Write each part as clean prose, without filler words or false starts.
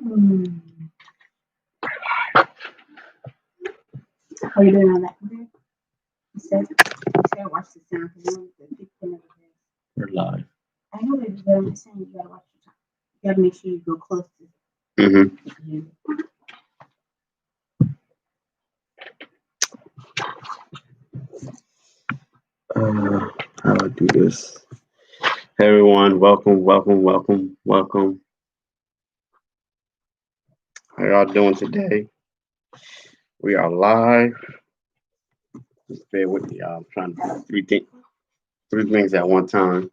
How you doing on that computer? You said watch the sound because the people can never hear. We're live. I know that, but I'm just saying you gotta watch the time. You gotta make sure you go close to Mm-hmm. How do I do this? Hey everyone, welcome. How y'all doing today? We are live. Just bear with me, y'all. I'm trying to do three things at one time.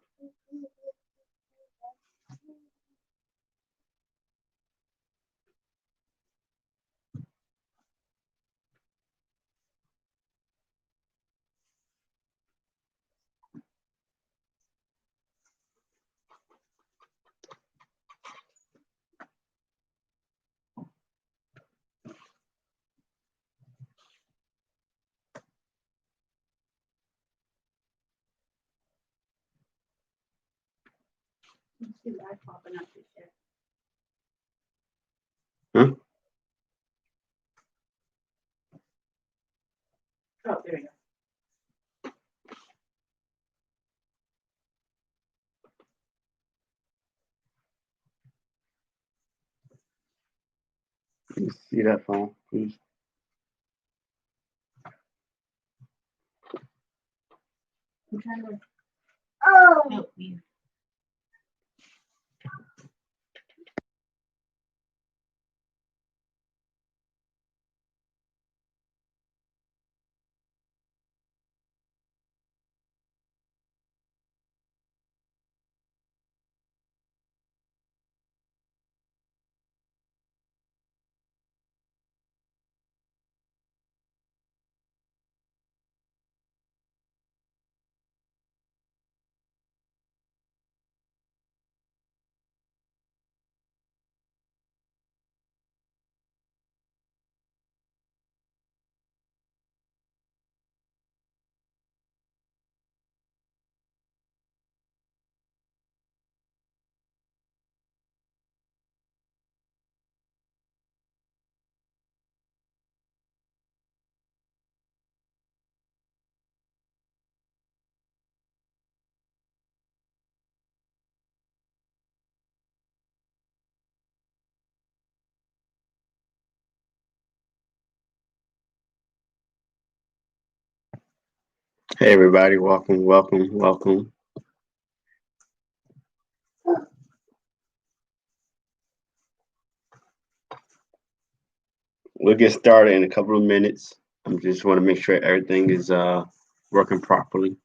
you see the eye popping up this shit. Huh? Oh, there we go. Can you see that phone, please? I'm trying to help you. Hey everybody, welcome. We'll get started in a couple of minutes. I just want to make sure everything is working properly.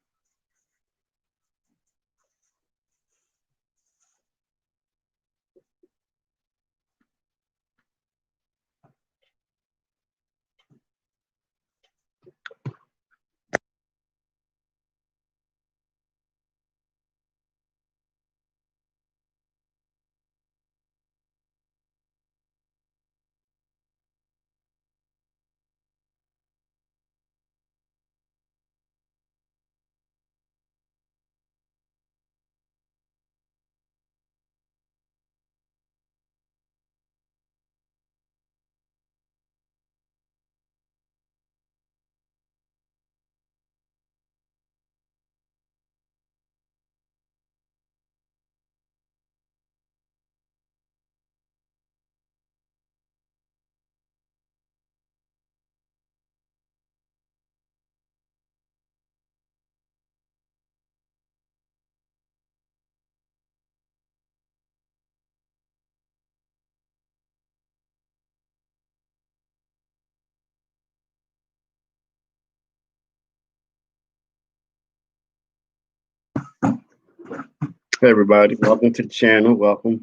Hey everybody, welcome to the channel. Welcome.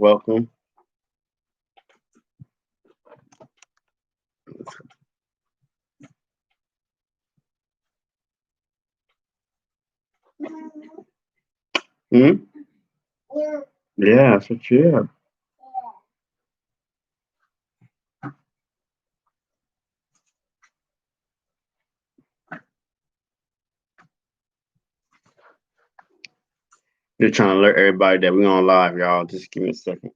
Hmm? Yeah, that's what you have. They're trying to alert everybody that we're on live, y'all. Just give me a second.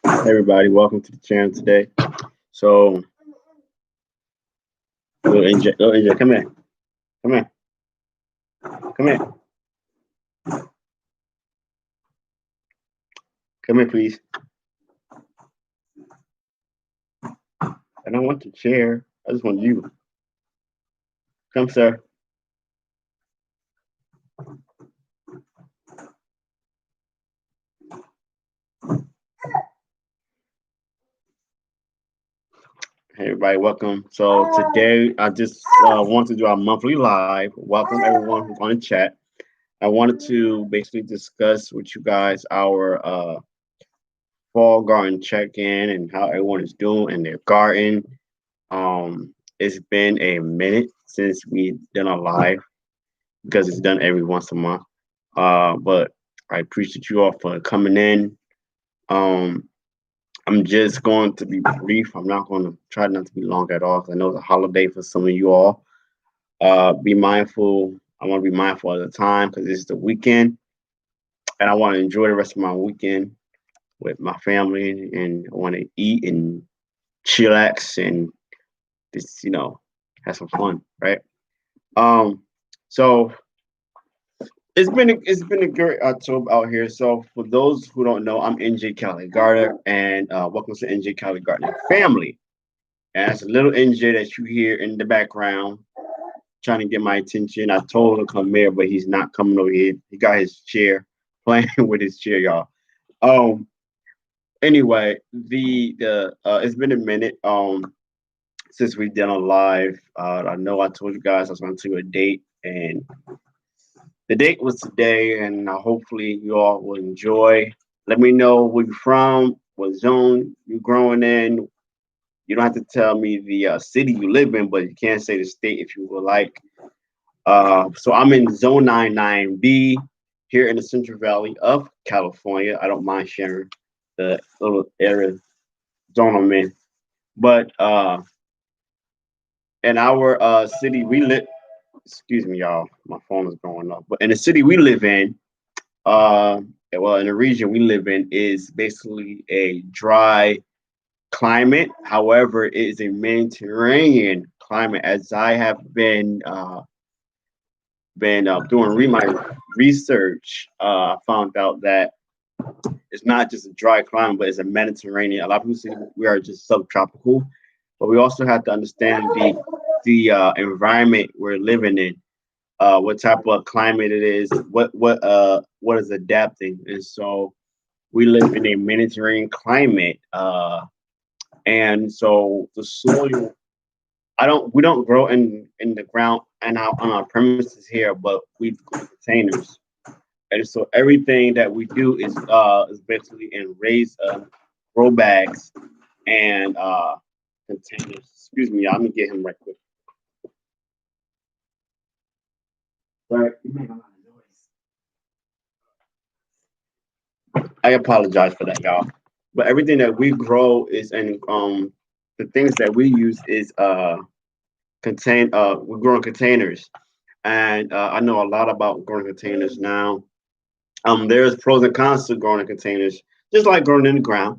Everybody, welcome to the channel today. So, little NJ, come here, come here, come here, come here, please. I don't want the chair. I just want you. Come, sir. Hey, everybody, welcome. So today, I just want to do our monthly live. Welcome everyone who's on the chat. I wanted to basically discuss with you guys our fall garden check-in and how everyone is doing in their garden. It's been a minute since we've done a live because it's done every once a month. But I appreciate you all for coming in. Um, I'm just going to be brief. I'm not going to try not to be long at all. 'Cause I know it's a holiday for some of you all. Be mindful. I want to be mindful of the time because it's the weekend, and I want to enjoy the rest of my weekend with my family, and I want to eat and chillax and just have some fun, right? Um, so it's been a great October out here. So for those who don't know, I'm NJ Cali Gardner, and welcome to NJ Cali Gardner family. And that's a little NJ that you hear in the background trying to get my attention. I told him to come here, but he's not coming over here. He got his chair, playing with his chair, y'all. Um. Anyway, the it's been a minute since we've done a live. I know I told you guys I was going to tell you a date, and the date was today, and hopefully you all will enjoy. Let me know where you're from, what zone you're growing in. You don't have to tell me the city you live in, but you can say the state if you would like. So I'm in Zone 99B here in the Central Valley of California. I don't mind sharing the little area zone I'm in. But in our city we live, excuse me, y'all, my phone is going off. But in the city we live in, uh, well, in the region we live in is basically a dry climate. However, it is a Mediterranean climate. As I have been doing my research, I found out that it's not just a dry climate, but it's a Mediterranean. A lot of people say we are just subtropical, but we also have to understand the environment we're living in, what type of climate it is, what is adapting, and so we live in a Mediterranean climate, and so the soil. We don't grow in the ground and on our premises here, but we grow containers. And so everything that we do is basically in raised grow bags and containers. Excuse me, y'all. Let me get him right quick. Sorry, you make a lot of noise. I apologize for that, y'all. But everything that we grow is in the things that we use is we grow in containers. And I know a lot about growing containers now. There's pros and cons to growing in containers, just like growing in the ground.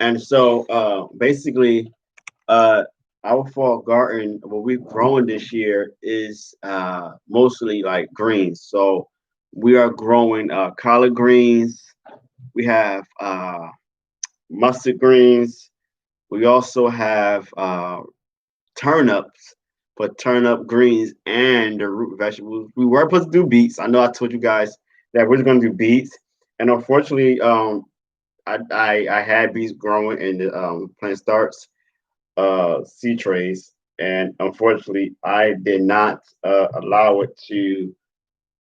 And so basically, uh, our fall garden, what we've grown this year is mostly like greens. So we are growing collard greens. We have mustard greens. We also have turnips, but turnip greens and the root vegetables. We were supposed to do beets. I know I told you guys that we're going to do beets, and unfortunately, I had beets growing in the plant starts seed trays, and unfortunately, I did not allow it to.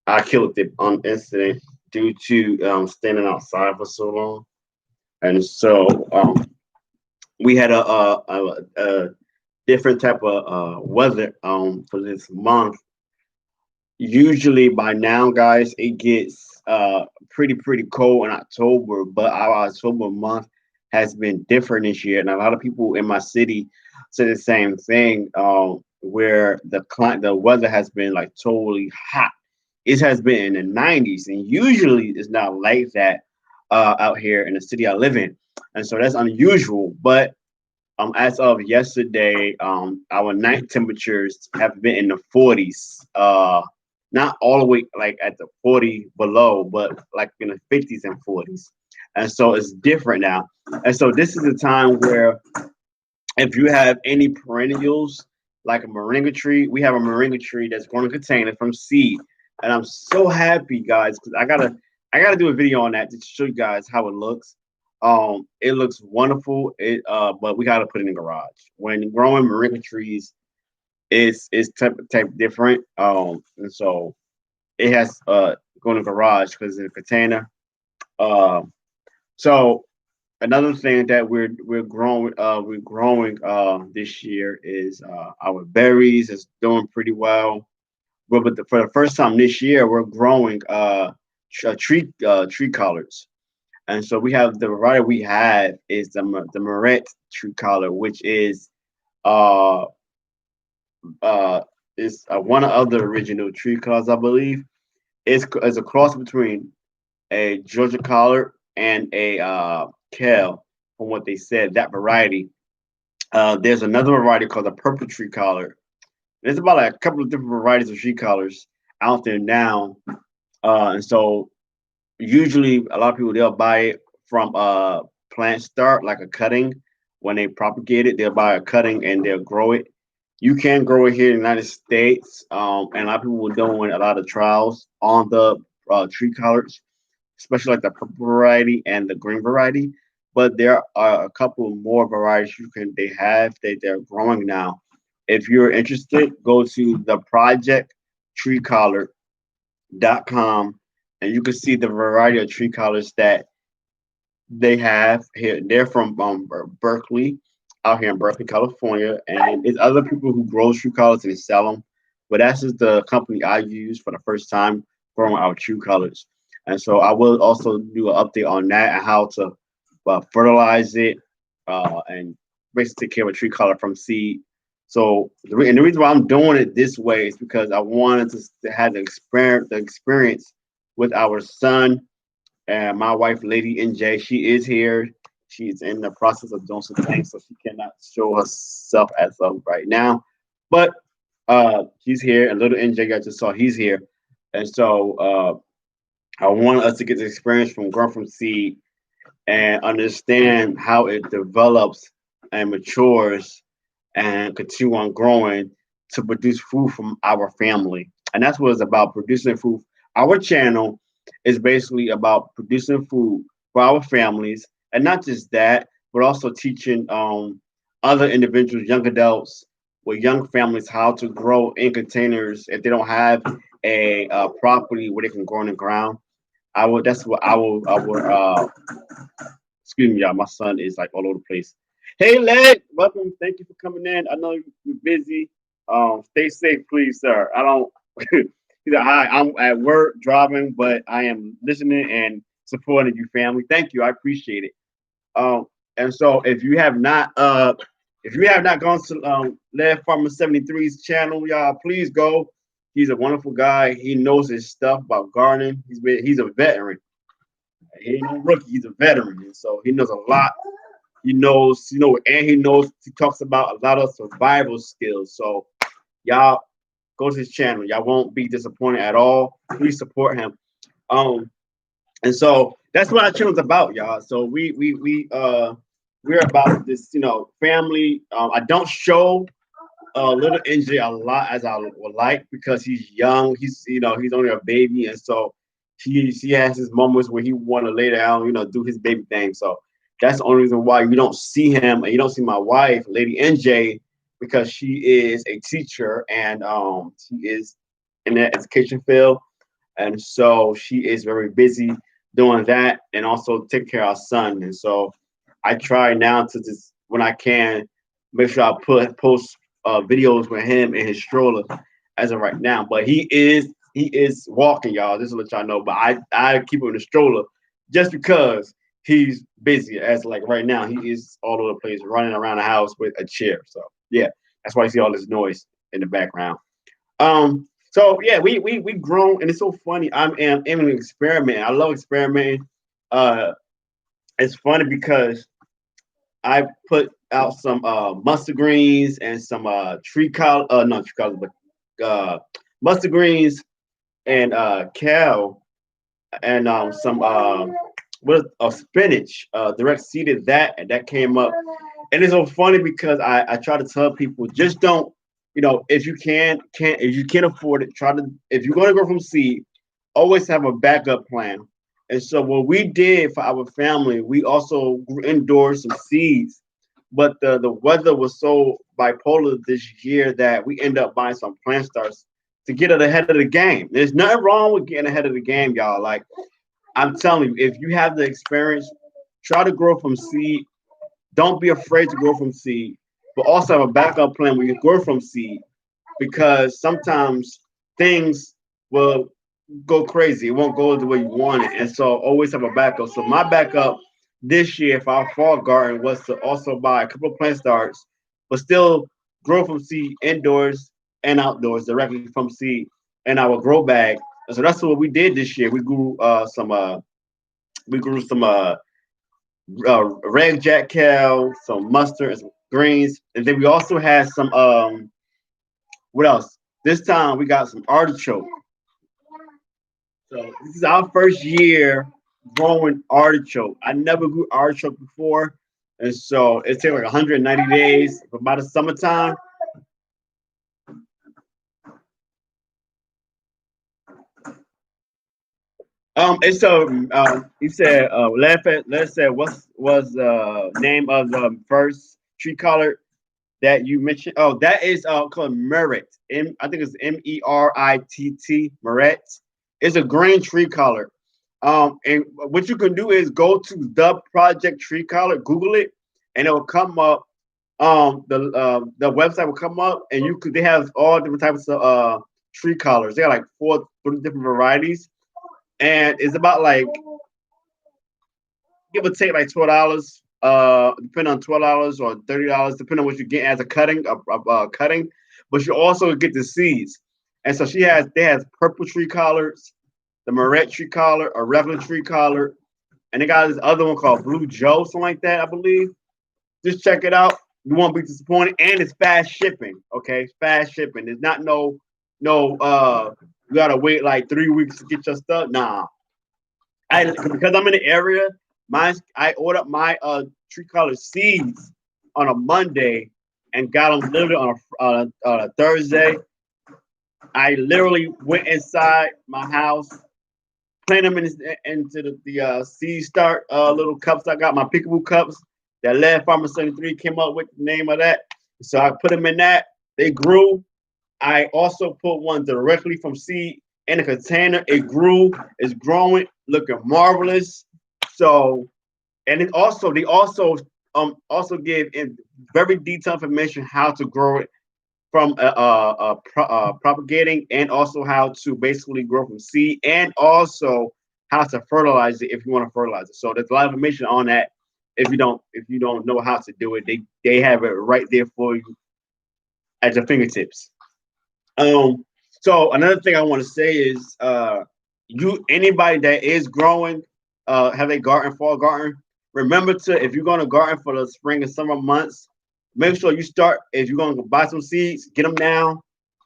I killed it on incident due to standing outside for so long, and so we had a different type of weather for this month. Usually by now, guys, it gets pretty cold in October, but our October month has been different this year, and a lot of people in my city say the same thing. Where the weather has been like totally hot. It has been in the 90s, and usually it's not like that out here in the city I live in, and so that's unusual. But as of yesterday, our night temperatures have been in the 40s. Not all the way like at the 40 below, but like in the 50s and 40s. And so it's different now. And so this is a time where if you have any perennials like a moringa tree, we have a moringa tree that's growing a container from seed. And I'm so happy, guys, because I gotta do a video on that to show you guys how it looks. It looks wonderful. But we gotta put it in the garage. When growing moringa trees is type different. And so it has go in the garage because it's a container. Um, so another thing that we're growing this year is our berries is doing pretty well. But for the first time this year, we're growing tree collards. And so we have the variety we have is the Moret tree collar, which uh uh one of the original tree colors, I believe. It's a cross between a Georgia collard and a kale, from what they said. That variety. There's another variety called the purple tree collard. There's about like a couple of different varieties of tree collars out there now, and so usually a lot of people they'll buy it from a plant start, like a cutting. When they propagate it, they'll buy a cutting and they'll grow it. You can grow it here in the United States, and a lot of people were doing a lot of trials on the tree collards, especially like the purple variety and the green variety. But there are a couple more varieties they have that they're growing now. If you're interested, go to the project treecollar.com and you can see the variety of tree collars that they have here. They're from Berkeley, out here in Berkeley, California, and it's other people who grow tree collars and sell them. But that's just the company I use for the first time growing our tree collars. And so I will also do an update on that and how to fertilize it and basically take care of a tree collar from seed. So and the reason why I'm doing it this way is because I wanted to have the experience with our son and my wife, Lady NJ. She is here. She's in the process of doing some things, so she cannot show herself as of right now. But she's here, and little NJ, I just saw he's here, and so I want us to get the experience from growing from seed and understand how it develops and matures and continue on growing to produce food from our family. And that's what it's about, producing food. Our channel is basically about producing food for our families, and not just that, but also teaching other individuals, young adults with young families, how to grow in containers if they don't have a property where they can grow in the ground. I would. That's what I will. I would. Excuse me, y'all. My son is like all over the place. Hey, Led, welcome. Thank you for coming in. I know you're busy. Stay safe, please, sir. I don't. He's like, hi, I'm at work driving, but I am listening and supporting you, family. Thank you. I appreciate it. And so if you have not gone to Led Farmer 73's channel, y'all, please go. He's a wonderful guy. He knows his stuff about gardening. He's a veteran. He ain't no rookie. He's a veteran, and so he knows a lot. He knows, and he knows. He talks about a lot of survival skills. So y'all go to his channel. Y'all won't be disappointed at all. Please support him. Um, and so that's what our channel's about, y'all. So we're about this, family. I don't show little NJ a lot as I would like because he's young. He's only a baby, and so he has his moments where he want to lay down, do his baby thing. So that's the only reason why you don't see him and you don't see my wife, Lady NJ, because she is a teacher and she is in the education field, and so she is very busy doing that and also taking care of our son. And so I try now to just when I can make sure I post videos with him in his stroller as of right now. But he is walking, y'all. Just to let y'all know. But I keep him in the stroller just because he's busy as like right now. He is all over the place, running around the house with a chair. So yeah, that's why you see all this noise in the background. So yeah, we grown, and it's so funny. I'm an experiment. I love experimenting. Uh, it's funny because I put out some mustard greens and some tree collar, not tree collar, but mustard greens and kale and some what spinach. Direct seeded that, and that came up. And it's so funny because I try to tell people just don't, if you can't if you can't afford it, try to, if you're going to grow from seed, always have a backup plan. And so what we did for our family, we also grew indoors some seeds, but the weather was so bipolar this year that we end up buying some plant starts to get it ahead of the game. There's nothing wrong with getting ahead of the game, y'all. Like I'm telling you, if you have the experience, try to grow from seed. Don't be afraid to grow from seed, but also have a backup plan when you grow from seed because sometimes things will go crazy. It won't go the way you want it. And so always have a backup. So my backup this year for our fall garden was to also buy a couple of plant starts, but still grow from seed indoors and outdoors directly from seed in our grow bag. And so that's what we did this year. We grew some red jack kale, some mustard, and some greens, and then we also had some what else? This time we got some artichoke. So this is our first year growing artichoke. I never grew artichoke before, and so it takes like 190 days. But by the summertime, it's you said let's say what's was the name of the first tree color that you mentioned? Oh, that is called Merit. I think it's Meritt. Merit. It's a green tree color. And what you can do is go to the project tree color, Google it, and it will come up. The website will come up, and you could they have all different types of tree colors. They got like four different varieties, and it's about like give or take like $12. Depending on $12 or $30, depending on what you get as a cutting, cutting. But you also get the seeds, and so they has purple tree collars, the Moret tree collar, a regular tree collar, and they got this other one called Blue Joe, something like that, I believe. Just check it out. You won't be disappointed, and it's fast shipping. Okay, it's fast shipping. There's not no you gotta wait like 3 weeks to get your stuff. Nah, I because I'm in the area. I ordered my tree color seeds on a Monday and got them delivered on a Thursday. I literally went inside my house, planted them into the seed start little cups. I got my peekaboo cups that Led Farmer 73 came up with the name of that. So I put them in that. They grew. I also put one directly from seed in a container. It grew. It's growing, looking marvelous. So, and they also give in very detailed information how to grow it from propagating, and also how to basically grow from seed, and also how to fertilize it if you want to fertilize it. So there's a lot of information on that. If you don't know how to do it, they have it right there for you at your fingertips. Um, so another thing I want to say is, you anybody that is growing, have a garden, fall garden. Remember to if you're going to garden for the spring and summer months, make sure you start. If you're going to buy some seeds, get them now.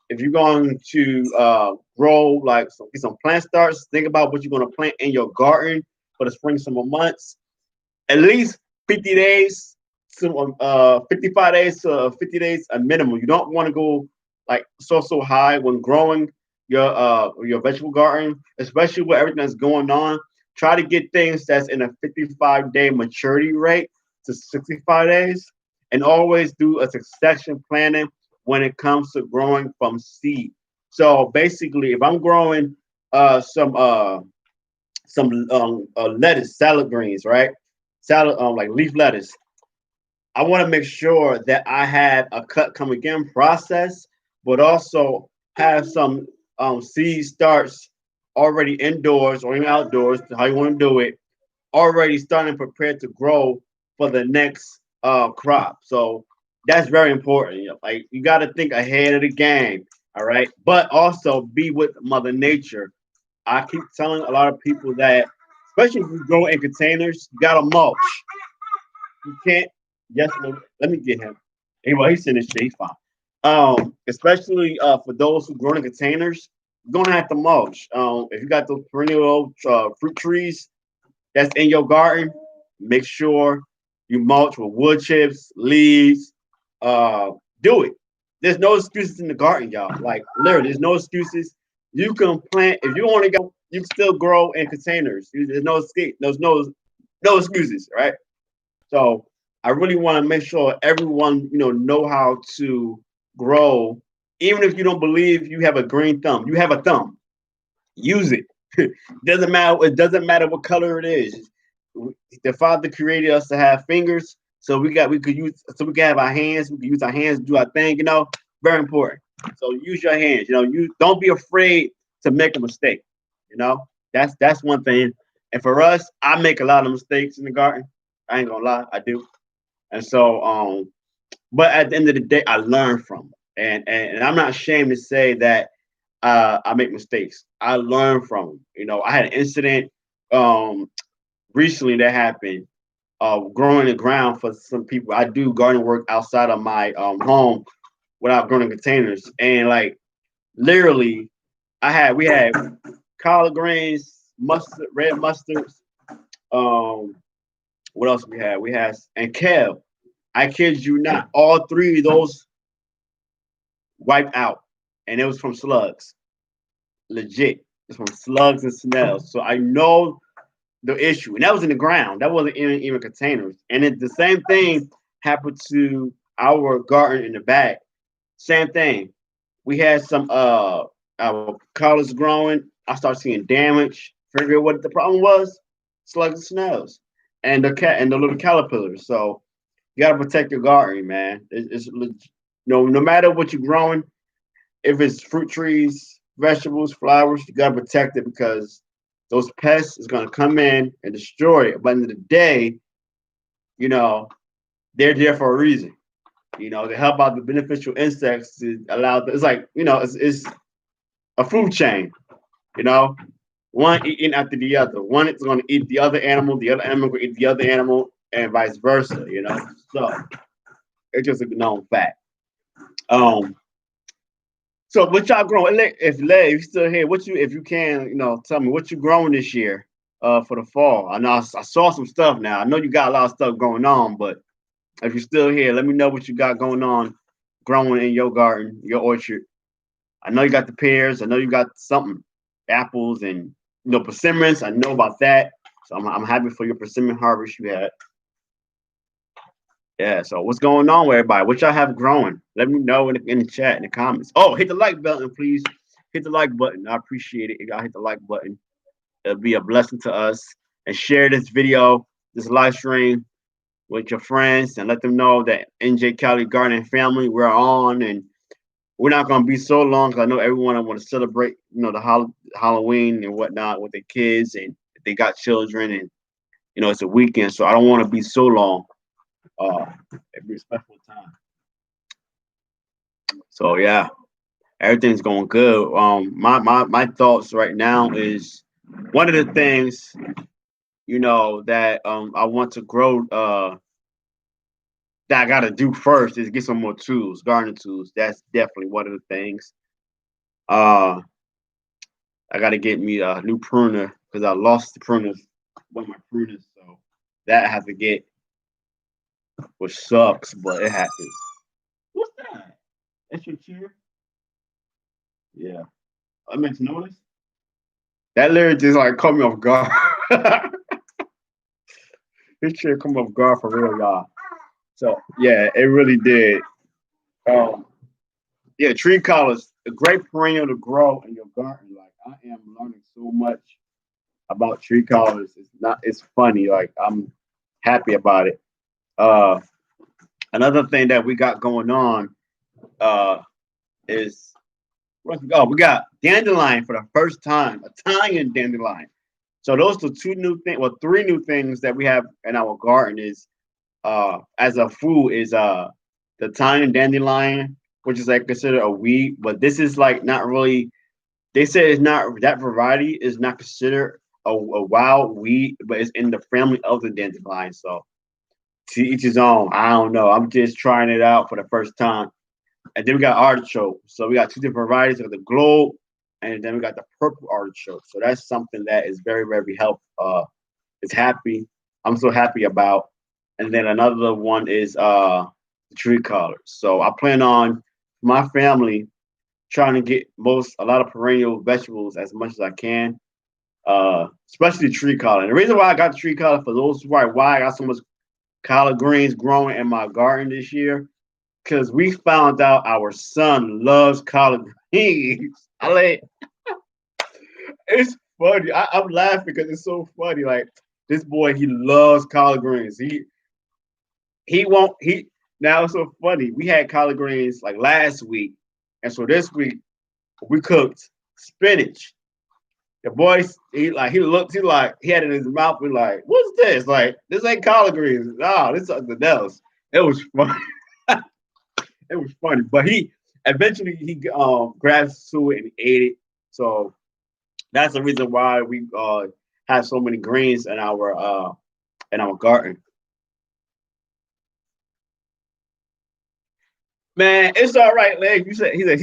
If you're going to grow like get some plant starts, think about what you're going to plant in your garden for the spring summer months. At least 50 days to 55 days to 50 days a minimum. You don't want to go like so high when growing your vegetable garden, especially with everything that's going on. Try to get things that's in a 55-day maturity rate to 65 days, and always do a succession planning when it comes to growing from seed. So basically, if I'm growing some lettuce, salad greens, right? Salad like leaf lettuce. I want to make sure that I have a cut come again process, but also have some seed starts already indoors or even outdoors, how you want to do it, already starting prepared to grow for the next crop. So that's very important. You know, like you got to think ahead of the game. All right, but also be with Mother Nature. I keep telling a lot of people that, especially if you grow in containers, you gotta mulch. You can't. Yes, no, let me get him. Anyway, he's in his shit. He's fine. Especially for those who grow in containers, you're gonna have to mulch. If you got those perennial fruit trees that's in your garden, make sure you mulch with wood chips, leaves. Uh, do it. There's no excuses in the garden, y'all. Like literally, there's no excuses. You can plant if you only got. You can still grow in containers. There's no escape. There's no excuses, right? So I really want to make sure everyone, know how to grow. Even if you don't believe you have a green thumb, you have a thumb. Use it. Doesn't matter. It doesn't matter what color it is. The Father created us to have fingers, so we could use so we can have our hands. We can use our hands to do our thing. Very important. So use your hands. You don't be afraid to make a mistake. That's one thing. And for us, I make a lot of mistakes in the garden. I ain't gonna lie, I do. And so, but at the end of the day, I learn from them. And I'm not ashamed to say that I make mistakes. I learn from them. I had an incident recently that happened growing the ground for some people. I do garden work outside of my home without growing containers. And like literally, we had collard greens, mustard, red mustards. Um, what else we had? We had and kale. I kid you not, all three of those wiped out, and it was from slugs. Legit, it's from slugs and snails. So I know the issue, and that was in the ground. That wasn't even containers. And the same thing happened to our garden in the back. Same thing. We had some our collards growing. I started seeing damage. Figure what the problem was: slugs and snails, and the little caterpillars. So you gotta protect your garden, man. No matter what you're growing, if it's fruit trees, vegetables, flowers, you gotta protect it because those pests is gonna come in and destroy it. But at the end of the day, you know, they're there for a reason. To help out the beneficial insects to allow. It's like it's a food chain. You know, one eating after the other. One is going to eat the other animal will eat the other animal, and vice versa. So it's just a known fact. Um, so what y'all growing? If you're still here, if you can, tell me what you growing this year, for the fall. I know I saw some stuff now. I know you got a lot of stuff going on, but if you're still here, let me know what you got going on, growing in your garden, your orchard. I know you got the pears. I know you got something, apples and persimmons. I know about that. So I'm happy for your persimmon harvest you had. Yeah. So what's going on with everybody? What y'all have growing? Let me know in the chat in the comments. Oh, hit the like button, please. Hit the like button. I appreciate it. Y'all hit the like button. It'll be a blessing to us. And share this video, this live stream with your friends, and let them know that NJ Cali Garden family we're on, and we're not gonna be so long because I know everyone want to celebrate, the Halloween and whatnot with their kids, and if they got children, and it's a weekend, so I don't want to be so long. It'd be a special time. So yeah, everything's going good. My thoughts right now is one of the things that I want to grow. That I got to do first is get some more tools, gardening tools. That's definitely one of the things. Uh, I got to get me a new pruner because I lost the pruners, one of my pruners. So that I have to get, which sucks, but it happens. What's that? That's your chair? Yeah. I meant to notice. That literally just like caught me off guard. This chair come off guard for real, y'all. So yeah, it really did. Um, yeah, tree collards, a great perennial to grow in your garden. Like I am learning so much about tree collards. It's funny. Like I'm happy about it. Uh, Another thing that we got going on uh is we got dandelion for the first time, Italian dandelion. So those are two new things, well, three new things that we have in our garden is as a food is the Italian dandelion, which is like considered a weed, but this is like not really. They say it's not that variety is not considered a wild weed, but it's in the family of the dandelion. So to each his own. I don't know. I'm just trying it out for the first time. And then we got artichoke. So we got two different varieties of the globe, and then we got the purple artichoke. So that's something that is very, very helpful. It's happy. I'm so happy about. And then another one is the tree collards. So I plan on my family trying to get a lot of perennial vegetables as much as I can. Especially tree collard. And the reason why I got the tree collard for those why I got so much collard greens growing in my garden this year because we found out our son loves collard greens. I like it's funny. I'm laughing because it's so funny. Like this boy, he loves collard greens. He won't he now it's so funny. We had collard greens like last week, and so this week we cooked spinach. The boy, he looked, he had it in his mouth. We like, what's this? Like, this ain't collard greens. No, this is something else. It was funny. It was funny, but he eventually he grasped to it and ate it. So that's the reason why we have so many greens in our garden. Man, it's all right, Leg. He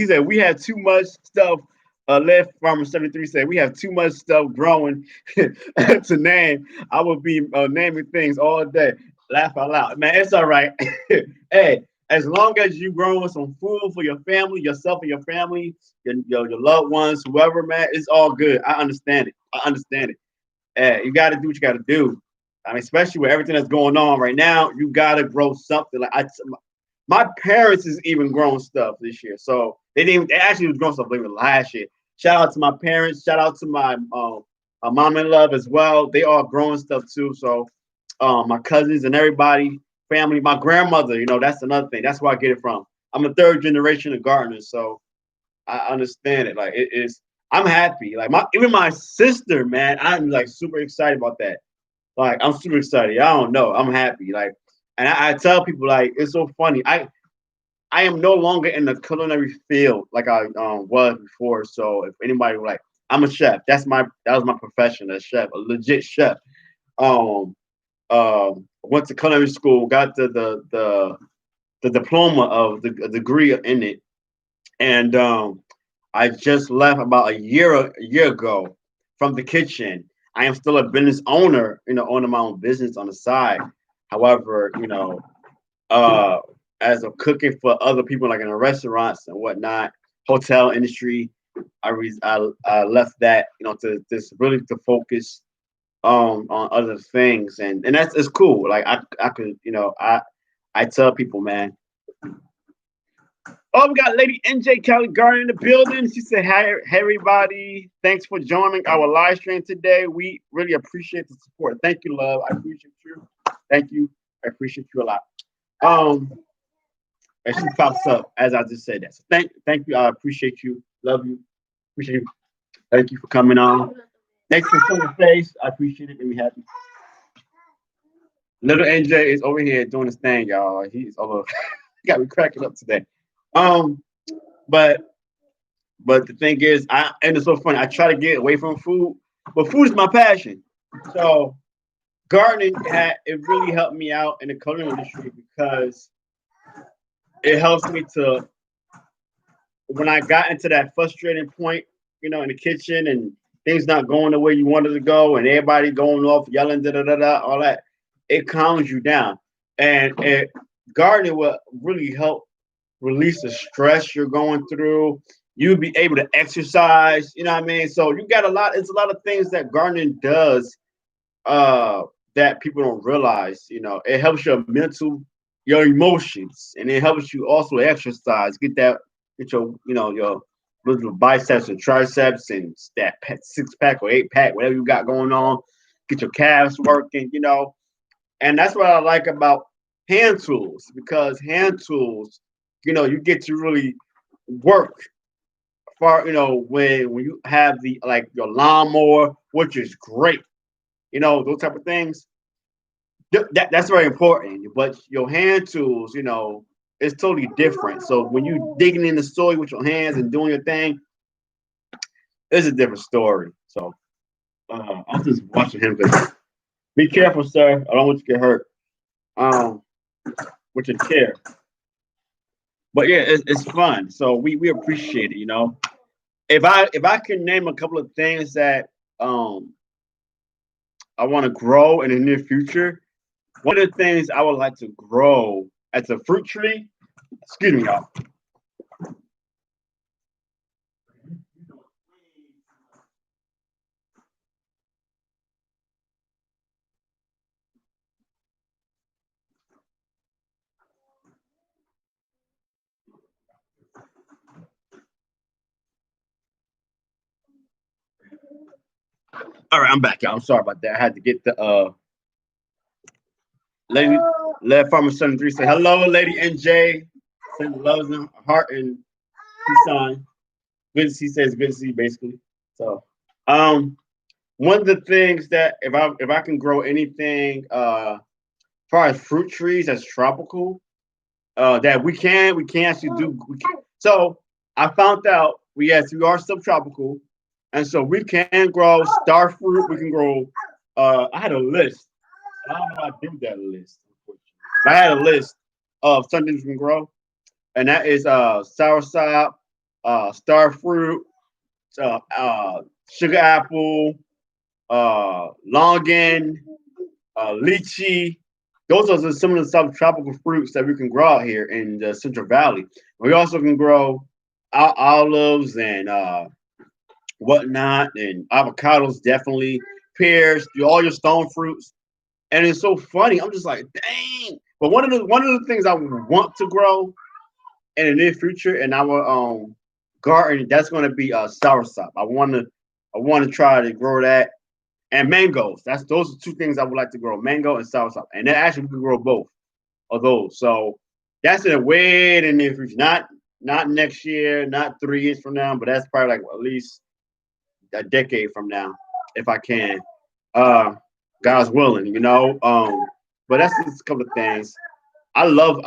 said we had too much stuff. Left Farmer 73 said we have too much stuff growing to name. I would be naming things all day. Laugh out loud. Man, it's all right. Hey, as long as you growing some food for your family, yourself and your family, your loved ones, whoever, man, it's all good. I understand it. I understand it. Hey, you gotta do what you gotta do. I mean, especially with everything that's going on right now, you gotta grow something. My parents is even growing stuff this year. So they actually was growing stuff even last year. Shout out to my parents. Shout out to my mom and love as well. They are growing stuff too. So my cousins and everybody, family, my grandmother, that's another thing. That's where I get it from. I'm a third generation of gardeners, so I understand it. Like it is I'm happy. Like my sister, man, I'm like super excited about that. Like I'm super excited. I don't know. I'm happy. Like and I tell people like it's so funny. I am no longer in the culinary field like I was before. So if anybody like, I'm a chef. That was my profession, a chef, a legit chef. Um, went to culinary school, got the diploma of a degree in it, and I just left about a year ago from the kitchen. I am still a business owner, owning my own business on the side. However, uh, as of cooking for other people, like in the restaurants and whatnot, hotel industry. I left that, to just really to focus on other things, and that's it's cool. Like I could, I tell people, man. Oh, we got Lady NJ Kelly Gardner in the building. She said, hey, everybody. Thanks for joining our live stream today. We really appreciate the support. Thank you, love. I appreciate you. Thank you. I appreciate you a lot. Um, and she pops up as I just said that. So thank you. I appreciate you. Love you. Appreciate you. Thank you for coming on. Thanks for showing your face. I appreciate it. Made me happy. Little NJ is over here doing his thing, y'all. He's over got me cracking up today. Um, but the thing is, and it's so funny. I try to get away from food, but food is my passion. So gardening it really helped me out in the culinary industry because it helps me to when I got into that frustrating point, in the kitchen and things not going the way you wanted to go, and everybody going off yelling, da da da da, all that, it calms you down. And gardening will really help release the stress you're going through. You'll be able to exercise, you know what I mean? So you got it's a lot of things that gardening does that people don't realize. It helps your your emotions, and it helps you also exercise, get your little biceps and triceps and that 6 pack or 8 pack, whatever you got going on, get your calves working, and that's what I like about hand tools because hand tools, you get to really work for when you have the like your lawnmower, which is great. those type of things. That's very important. But your hand tools, it's totally different. So when you digging in the soil with your hands and doing your thing, it's a different story. So I'm just watching him. Be careful, sir. I don't want you to get hurt. Um, with your chair. But yeah, it's fun. So we appreciate it. If I can name a couple of things that um I want to grow in the near future, one of the things I would like to grow as a fruit tree. Excuse me, y'all. All right, I'm back, y'all. I'm sorry about that. I had to get the lady, Led Farmer 73 say hello, Lady NJ. Send loves and heart and peace sign. Good to see, says good to see, basically. So, um, one of the things that if I can grow anything, as far as fruit trees that's tropical, that we can actually do. So I found out we are subtropical, and so we can grow star fruit. We can grow. I had a list. I don't know how I did that list. But I had a list of something we can grow, and that is soursop, star fruit, sugar apple, longan, lychee. Those are some of the subtropical fruits that we can grow out here in the Central Valley. We also can grow olives and whatnot, and avocados, definitely pears, all your stone fruits. And it's so funny. I'm just like, dang. But one of the things I want to grow in the near future, and our garden, that's going to be soursop. I want to try to grow that and mangoes. Those are two things I would like to grow: mango and soursop. And then actually we can grow both of those. So that's in a way in the near future. Not next year, not 3 years from now, but that's probably like at least a decade from now, if I can. Uh, God's willing, But that's just a couple of things. I love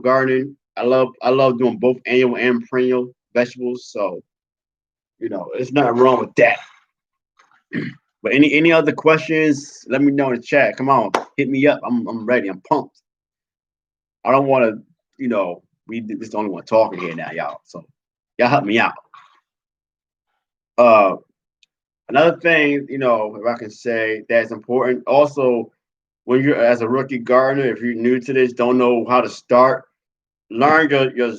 gardening. I love doing both annual and perennial vegetables. So there's nothing wrong with that. But any other questions? Let me know in the chat. Come on, hit me up. I'm ready. I'm pumped. I don't want to, we this the only one talking here now, y'all. So y'all help me out. Uh, Another thing, if I can say that's important. Also, when you're as a rookie gardener, if you're new to this, don't know how to start, learn your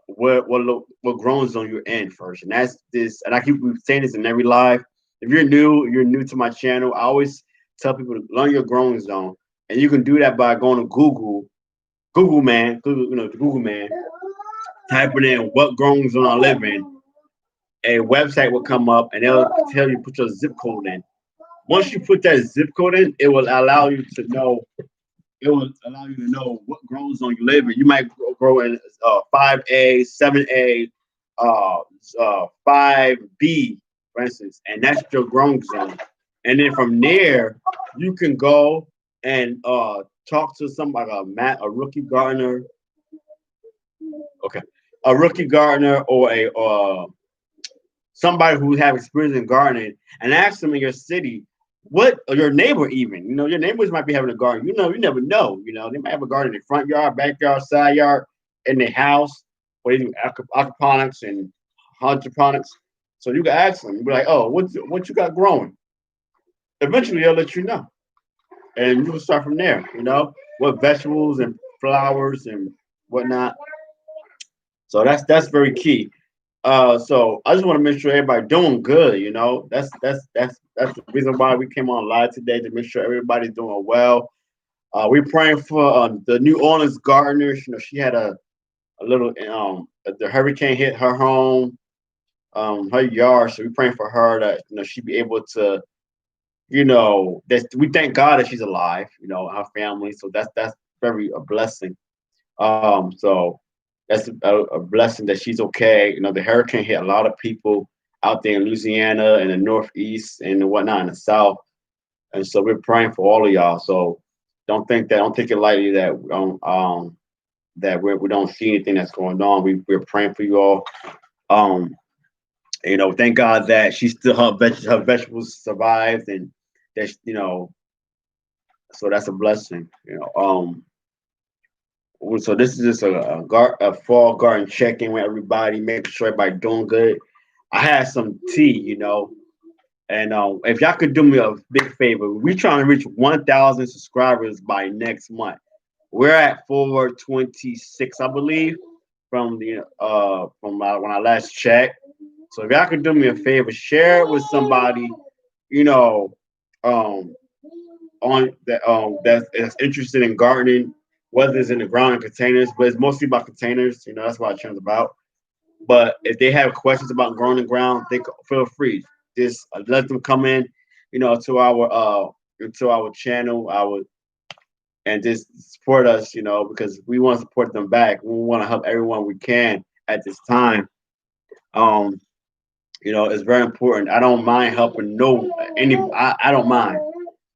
what growing zone you're in first, and that's this. And I keep saying this in every live. If you're new to my channel. I always tell people to learn your growing zone, and you can do that by going to Google man, typing in what growing zone I live in. A website will come up, and they'll tell you put your zip code in. Once you put that zip code in, it will allow you to know what growing zone you live in. You might grow in 5A, 7A, 5B, for instance, and that's your growing zone. And then from there, you can go and talk to somebody, a rookie gardener, okay, a rookie gardener or a somebody who have experience in gardening, and ask them in your city what, or your neighbor even, your neighbors might be having a garden. You never know. They might have a garden in their front yard, backyard, side yard, in their house, or they do aquaponics and hydroponics. So you can ask them, be like, oh, what you got growing? Eventually they'll let you know. And you can start from there, what vegetables and flowers and whatnot. So that's very key. So I just want to make sure everybody doing good. That's the reason why we came on live today, to make sure everybody's doing well. We're praying for the New Orleans gardeners. She had a little the hurricane hit her home, her yard. So we're praying for her that she be able to, that we thank God that she's alive. Her family. So that's very a blessing. So that's a blessing that she's okay. The hurricane hit a lot of people out there in Louisiana and the Northeast and whatnot in the South. and so we're praying for all of y'all. So don't take it lightly that that we don't see anything that's going on. We're praying for you all. Um, thank God that she still her vegetables survived, and that so that's a blessing. So this is just a fall garden check-in with everybody, making sure everybody doing good. I had some tea, and if y'all could do me a big favor, we trying to reach 1,000 subscribers by next month. We're at 426, I believe, from when I last checked. So if y'all could do me a favor, share it with somebody, you know, um, that's interested in gardening, whether it's in the ground and containers, but it's mostly about containers. That's what our channel's about. But if they have questions about growing the ground, they feel free. Just let them come in, to our channel, and just support us, because we want to support them back. We want to help everyone we can at this time. Um, it's very important. I don't mind helping I don't mind.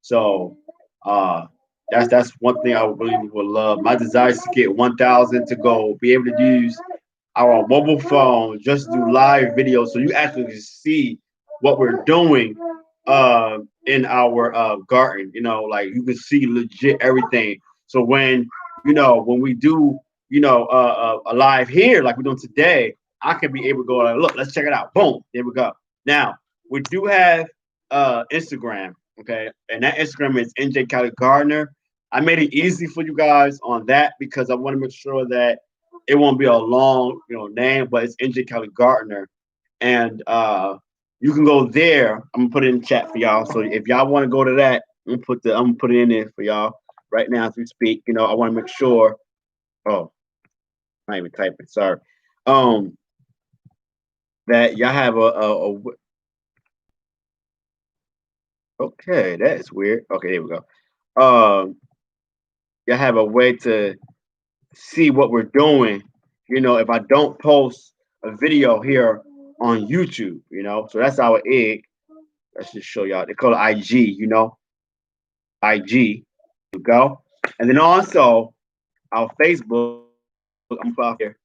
So uh that's one thing I would really would love. My desire is to get 1,000 to go, be able to use our mobile phone, just do live videos so you actually see what we're doing in our garden. Like you can see legit everything. So when we do a live here like we're doing today, I can be able to go like, look, let's check it out. Boom, there we go. Now we do have Instagram, okay, and that Instagram is NJ Cali Gardner. I made it easy for you guys on that because I want to make sure that it won't be a long, name, but it's NJ Kelly Gardner, and you can go there. I'm gonna put it in the chat for y'all. So if y'all want to go to that, I'm gonna put it in there for y'all right now as we speak. I want to make sure. Oh, I'm not even typing. Sorry. Um, that y'all have okay. That is weird. Okay, there we go. Y'all have a way to see what we're doing. If I don't post a video here on YouTube, so that's our egg. Let's just show y'all. They call it IG, IG. You go. And then also our Facebook, I'm put out here,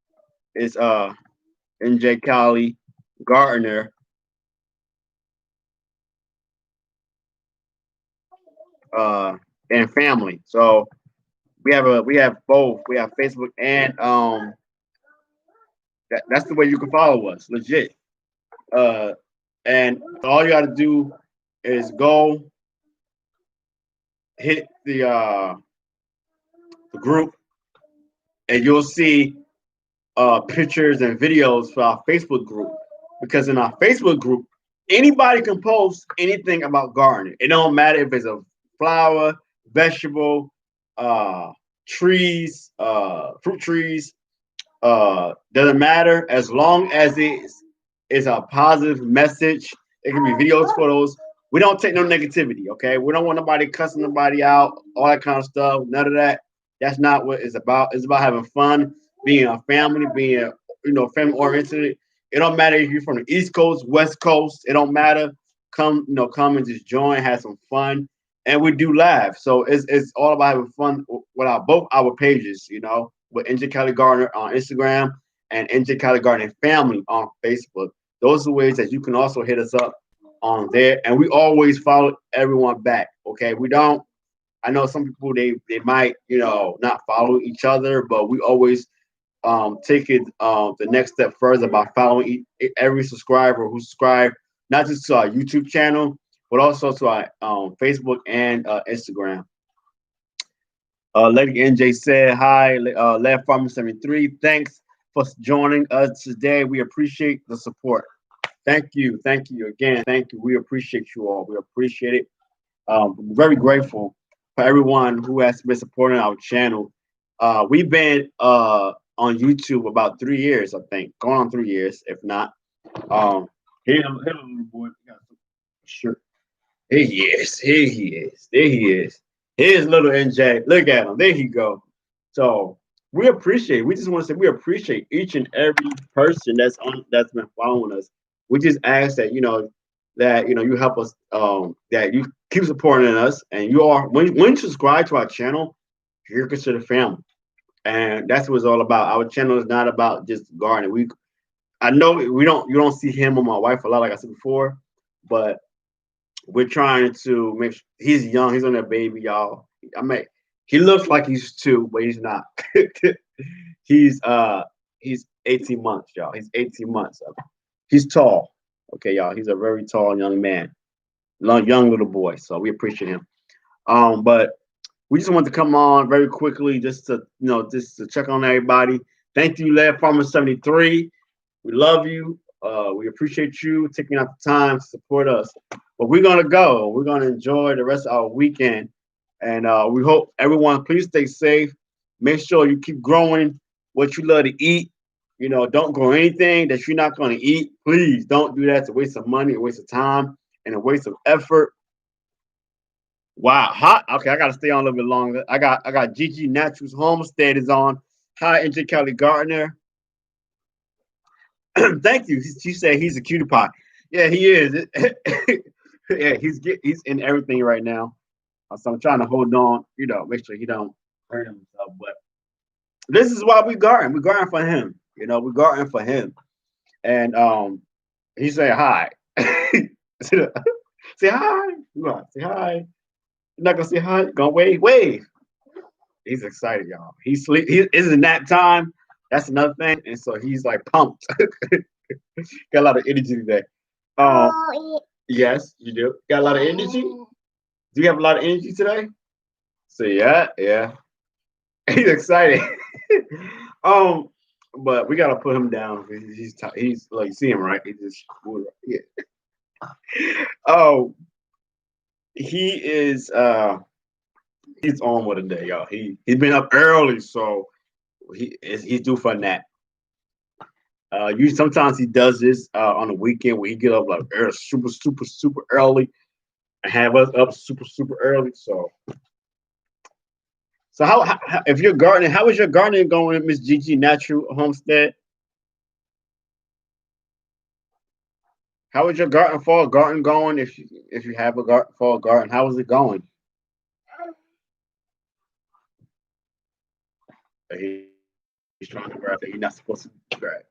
is NJ Cali Gardner and family. So we have both. We have Facebook and that's the way you can follow us, legit. Uh, and all you got to do is go hit the group, and you'll see pictures and videos for our Facebook group. Because in our Facebook group, anybody can post anything about gardening. It don't matter if it's a flower, vegetable, uh, trees, fruit trees, doesn't matter as long as it's a positive message. It can be videos, photos. We don't take no negativity, okay? We don't want nobody cussing nobody out, all that kind of stuff. None of that. That's not what it's about. It's about having fun, being a family, being family oriented. It don't matter if you're from the East Coast, West Coast. It don't matter. Come and just join, have some fun, and we do live. So it's all about having fun with both our pages. With NJ Cali Gardner on Instagram and NJ Cali Gardner Family on Facebook. Those are ways that you can also hit us up on there, and we always follow everyone back. Okay, we don't. I know some people they might not follow each other, but we always take it the next step further by following every subscriber who subscribed not just to our YouTube channel but also to our Facebook and Instagram. Lady NJ said hi. Lab Farmer 73. Thanks for joining us today. We appreciate the support. Thank you again. Thank you. We appreciate you all. We appreciate it. Very grateful for everyone who has been supporting our channel. We've been on YouTube about 3 years, I think, going on 3 years, if not. Here, little boy. Sure. Here he is. Here he is. There he is. Here's little NJ. Look at him. There he go. So we appreciate. We just want to say we appreciate each and every person that's been following us. We just ask that that you help us, that you keep supporting us, and you are when you subscribe to our channel, you're considered family, and that's what it's all about. Our channel is not about just gardening. I know we don't you don't see him or my wife a lot, like I said before, but we're trying to make sure he's young. He's only a baby, y'all. I mean, he looks like he's two, but he's not. he's uh he's 18 months, y'all. He's 18 months. He's tall. Okay, y'all. He's a very tall young man, young little boy. So we appreciate him. But we just want to come on very quickly, just to check on everybody. Thank you, Lad Farmer 73. We love you. We appreciate you taking out the time to support us. But we're gonna go. We're gonna enjoy the rest of our weekend, and we hope everyone please stay safe. Make sure you keep growing what you love to eat. Don't grow anything that you're not gonna eat. Please don't do that. It's a waste of money, a waste of time, and a waste of effort. Wow, hot. Okay, I gotta stay on a little bit longer. I got Gigi Naturals Homestead is on. Hi, NJ Kelly Gardner. Thank you. She said he's a cutie pie. Yeah, he is. Yeah, he's in everything right now. So I'm trying to hold on, make sure he don't hurt himself. But this is why we garden. We garden for him. We garden for him. And he said hi. Say hi. You want to say hi? You're not gonna say hi. You're gonna wave. Wave. He's excited, y'all. He's sleep. It's nap time. That's another thing. And so he's like pumped. Got a lot of energy today. Um, yes, you do. Got a lot of energy. Do you have a lot of energy today? So yeah, yeah. He's excited. um, but we gotta put him down. He's like, you see him, right? He just yeah. Oh, he is he's on with a day, y'all. He's been up early, so he's due for a nap. You sometimes he does this on the weekend where he get up like super, super, super early and have us up super, super early. So how if you're gardening, how is your gardening going, Miss Gigi Natural Homestead? How is your fall garden going? If you have a fall garden, how is it going? He's trying to grab that he's not supposed to grab.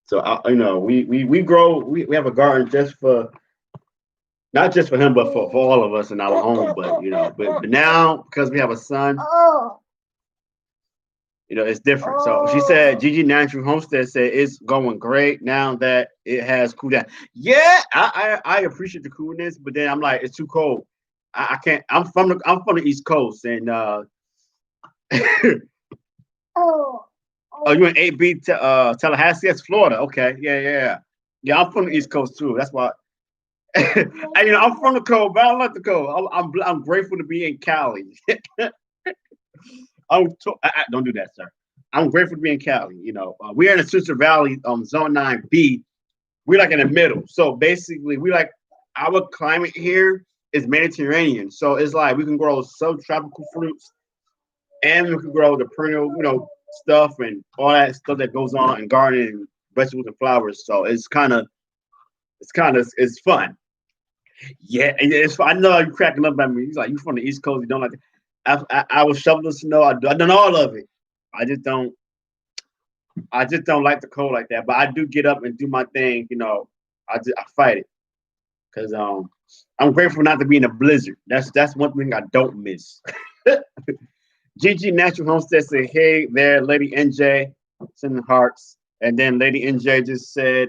So we grow. We have a garden just for not just for him, but for all of us in our home. But now because we have a son, it's different. So she said, Gigi Natural Homestead said it's going great now that it has cooled down. Yeah, I appreciate the coolness, but then I'm like, it's too cold. I can't. I'm from the East Coast, and oh, you in 8B Tallahassee? That's Florida. Okay, yeah. I'm from the East Coast too. That's why. And, I'm from the cold, but I like the cold. I'm grateful to be in Cali. Don't do that, sir. I'm grateful to be in Cali. We're in the Sister Valley, Zone 9B. We're like in the middle. So basically, we like our climate here is Mediterranean. So it's like we can grow subtropical fruits and we can grow the perennial, stuff and all that stuff that goes on in gardening, vegetables and flowers. So it's fun. Yeah, it's fun. I know you're cracking up at me. He's like, you from the East Coast, you don't like it. I was shoveling snow. I done all of it. I just don't. I just don't like the cold like that. But I do get up and do my thing. I fight it because I'm grateful not to be in a blizzard. That's one thing I don't miss. Gigi Natural Homestead said, "Hey there, Lady NJ, sending hearts." And then Lady NJ just said,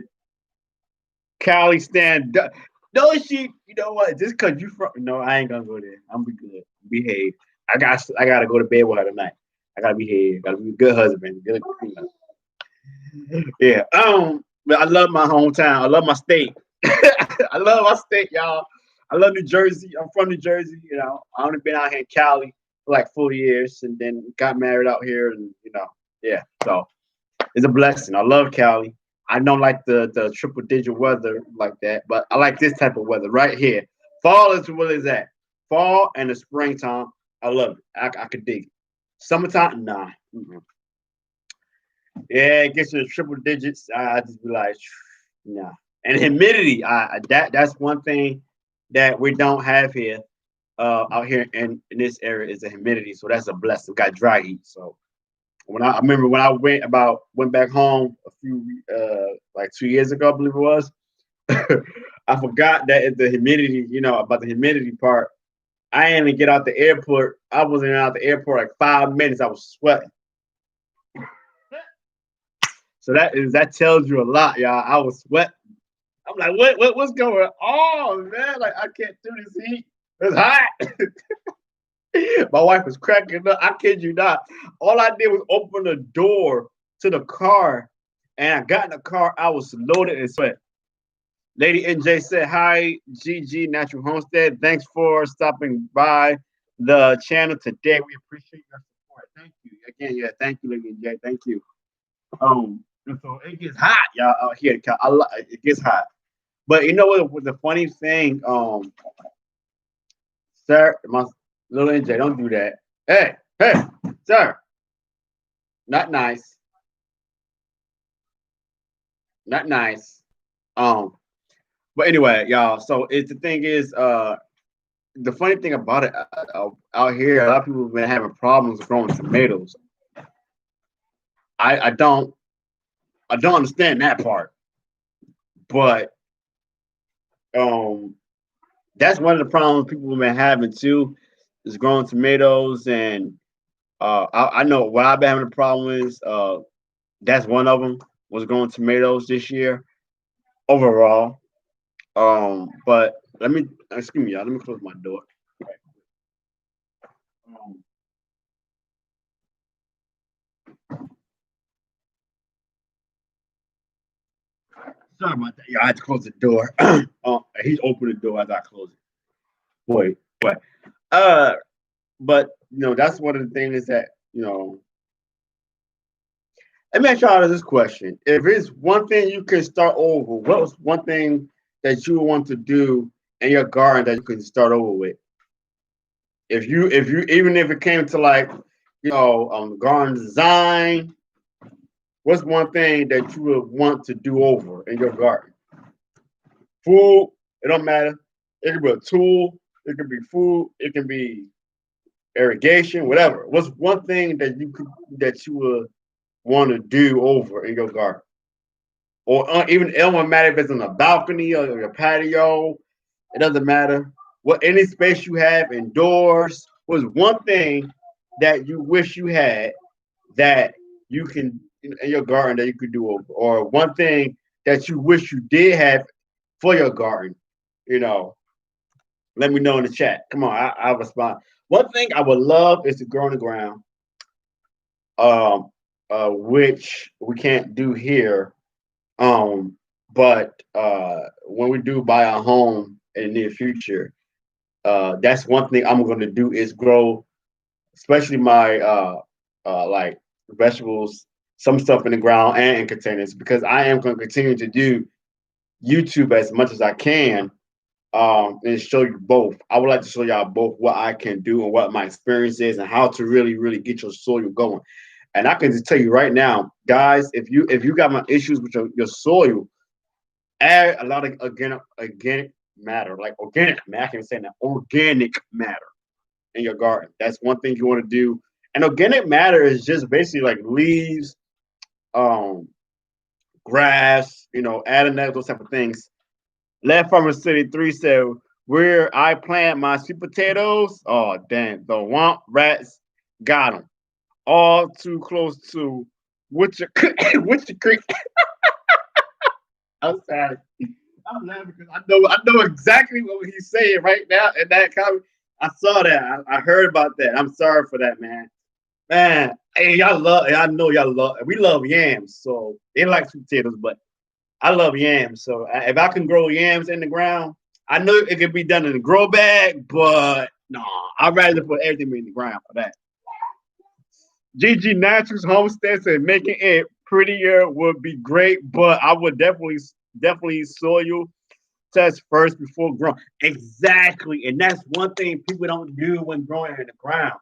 "Cali stand up." No, she. You know what? Just cause you from. No, I ain't gonna go there. I'm be good. Behave. I gotta go to bed with her tonight. I gotta behave. Gotta be a good husband. Good. Yeah. But I love my hometown. I love my state. I love my state, y'all. I love New Jersey. I'm from New Jersey. I only been out here in Cali for like 4 years, and then got married out here, and yeah. So it's a blessing. I love Cali. I don't like the triple digit weather like that, but I like this type of weather right here. Fall is what is that? Fall and the springtime. I love it. I could dig it. Summertime, nah. Mm-mm. Yeah, it gets to the triple digits. I just be like, nah. And humidity, that's one thing that we don't have here. Out here in this area is the humidity, so that's a blessing. We got dry heat, so I remember when I went back home a few like 2 years ago, I believe it was. I forgot that the humidity, about the humidity part. I didn't even get out the airport. I wasn't out the airport like 5 minutes. I was sweating. So that tells you a lot, y'all. I was sweating. I'm like, what's going on, man? Like I can't do this heat. It's hot. My wife was cracking up. I kid you not. All I did was open the door to the car, and I got in the car. I was loaded in sweat. Lady NJ said, "Hi, GG Natural Homestead. Thanks for stopping by the channel today. We appreciate your support. Thank you again. Yeah, thank you, Lady NJ. Thank you. And so it gets hot, y'all, out here. It gets hot. But you know what? The funny thing, sir, my little NJ, don't do that. Hey, sir, not nice, not nice. Um, but anyway, y'all. So the thing is, the funny thing about it out here, a lot of people have been having problems growing tomatoes. I don't understand that part, but um, that's one of the problems people have been having too, is growing tomatoes. And I know what I've been having a problem is that's one of them was growing tomatoes this year overall. But excuse me, y'all. Let me close my door. Um, Sorry about that. Yeah, I had to close the door. He opened the door as I closed it. Boy, but uh, but that's one of the things is that let me ask y'all this question: if it's one thing you can start over, what was one thing that you want to do in your garden that you can start over with? If you even if it came to like garden design, what's one thing that you would want to do over in your garden? Food, it don't matter. It could be a tool, it could be food, it can be irrigation, whatever. What's one thing that you would want to do over in your garden? Or even it don't matter if it's on a balcony or your patio. It doesn't matter. What any space you have indoors was one thing that you wish you had that you can in your garden that you could do over, or one thing that you wish you did have for your garden. You know, let me know in the chat. Come on, I'll respond. One thing I would love is to grow in the ground, um, which we can't do here. But when we do buy a home in the near future, that's one thing I'm going to do is grow, especially my like vegetables, some stuff in the ground and in containers, because I am going to continue to do YouTube as much as I can, and show you both. I would like to show y'all both what I can do and what my experience is and how to really, really get your soil going. And I can just tell you right now, guys, if you got my issues with your soil, add a lot of organic matter, like organic matter. I can say that organic matter in your garden. That's one thing you want to do. And organic matter is just basically like leaves, um, grass, adding those type of things. Left Farmer City 3 said, where I plant my sweet potatoes, oh damn, the womp rats got them. All too close to Witcher Creek. I'm sorry. I'm laughing because I know exactly what he's saying right now in that comment. I saw that. I heard about that. I'm sorry for that, man. Man, hey, I know y'all love. We love yams, so they like sweet potatoes, but I love yams. So if I can grow yams in the ground, I know it can be done in a grow bag, but no, I'd rather put everything in the ground for that. GG Naturals Homestead said making it prettier would be great, but I would definitely soil test first before growing. Exactly. And that's one thing people don't do when growing in the ground.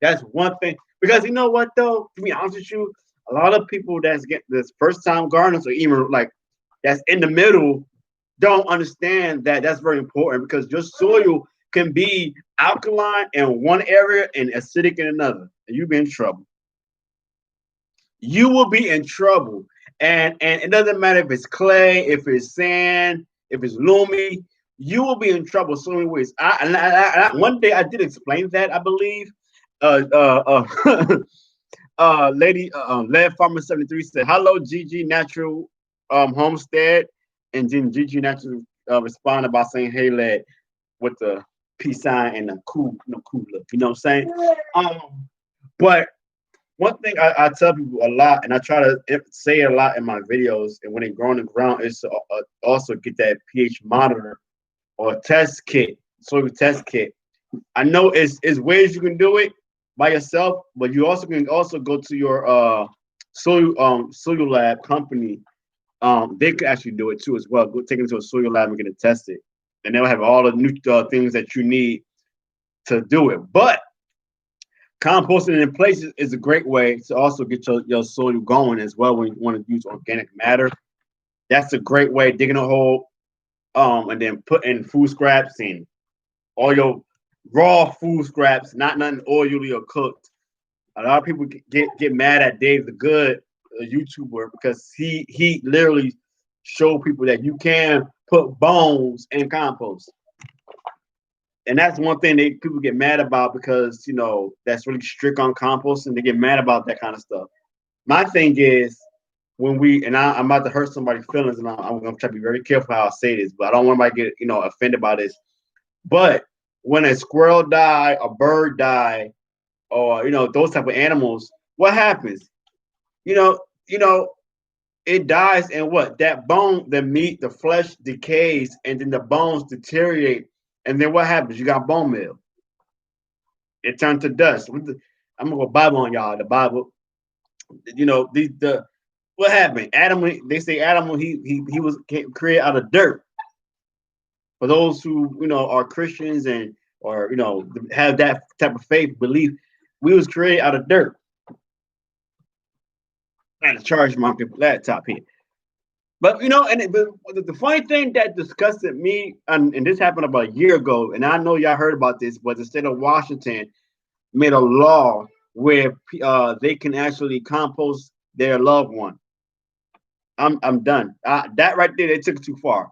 That's one thing. Because you know what though? To be honest with you, a lot of people that's getting this first time gardeners or even like that's in the middle don't understand that that's very important because your soil can be alkaline in one area and acidic in another, and you be in trouble. You will be in trouble. And it doesn't matter if it's clay, if it's sand, if it's loomy, you will be in trouble so many ways. One day I did explain that, I believe. Lady Lead Farmer 73 said, "Hello, Gigi Natural Homestead," and then Gigi Natural responded by saying, "Hey, Lead," with the peace sign and the cool, cool look. You know what I'm saying? But one thing I tell people a lot, and I try to say it a lot in my videos, and when they grow in the ground, is to also get that pH monitor or test kit, soil test kit. I know it's ways you can do it by yourself, but you also can also go to your soil lab company. They can actually do it too as well. Go take it to a soil lab and get it tested, and they'll have all the new things that you need to do it. But composting in place is a great way to also get your soil going as well when you want to use organic matter. That's a great way, digging a hole, and then putting food scraps and all your raw food scraps, not nothing oily or cooked. A lot of people get mad at Dave the Good, a YouTuber, because he literally showed people that you can put bones in compost. And that's one thing that people get mad about because that's really strict on compost, and they get mad about that kind of stuff. My thing is when I'm about to hurt somebody's feelings, and I'm gonna try to be very careful how I say this, but I don't want anybody to get offended by this. But when a squirrel die, a bird die, or those type of animals, what happens? You know, you know, it dies, and what that bone, the meat, the flesh decays, and then the bones deteriorate, and then what happens? You got bone meal. It turned to dust. I'm gonna go Bible on y'all. The Bible, the what happened? Adam, they say Adam, he was created out of dirt. For those who are Christians and or have that type of faith belief, we was created out of dirt. I had to charge my laptop here. But but the funny thing that disgusted me, and this happened about a year ago, and I know y'all heard about this, but the state of Washington made a law where they can actually compost their loved one. I'm done. That right there, they took it too far.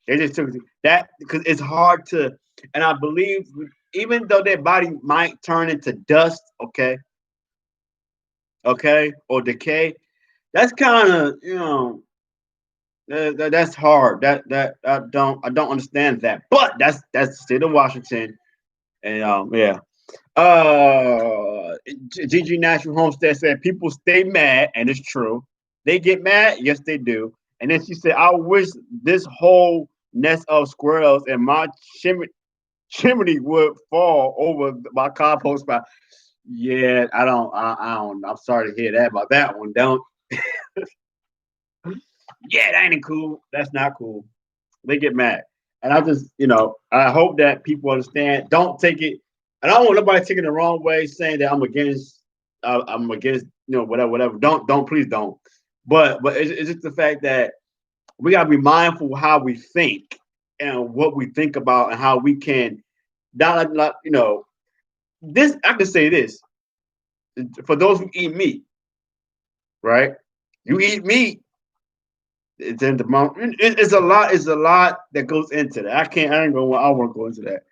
They just took that because it's hard to, and I believe even though their body might turn into dust, okay, or decay, that's kind of that's hard. That I don't understand that, but that's the state of Washington, and yeah. Gigi National Homestead said people stay mad, and it's true. They get mad, yes they do. And then she said, I wish this whole nest of squirrels and my chimney would fall over my compost pile. Yeah, I don't. I'm sorry to hear that about that one. Don't. Yeah, that ain't cool. That's not cool. They get mad, and I just, I hope that people understand. Don't take it. And I don't want nobody taking it the wrong way, saying that I'm against. I'm against, whatever, whatever. Don't, please don't. But it's just the fact that we gotta be mindful how we think and what we think about and how we can not this. I can say this for those who eat meat, right? You eat meat, it's in the mountain. It's a lot. It's a lot that goes into that. I can't. I ain't gonna. I won't go into that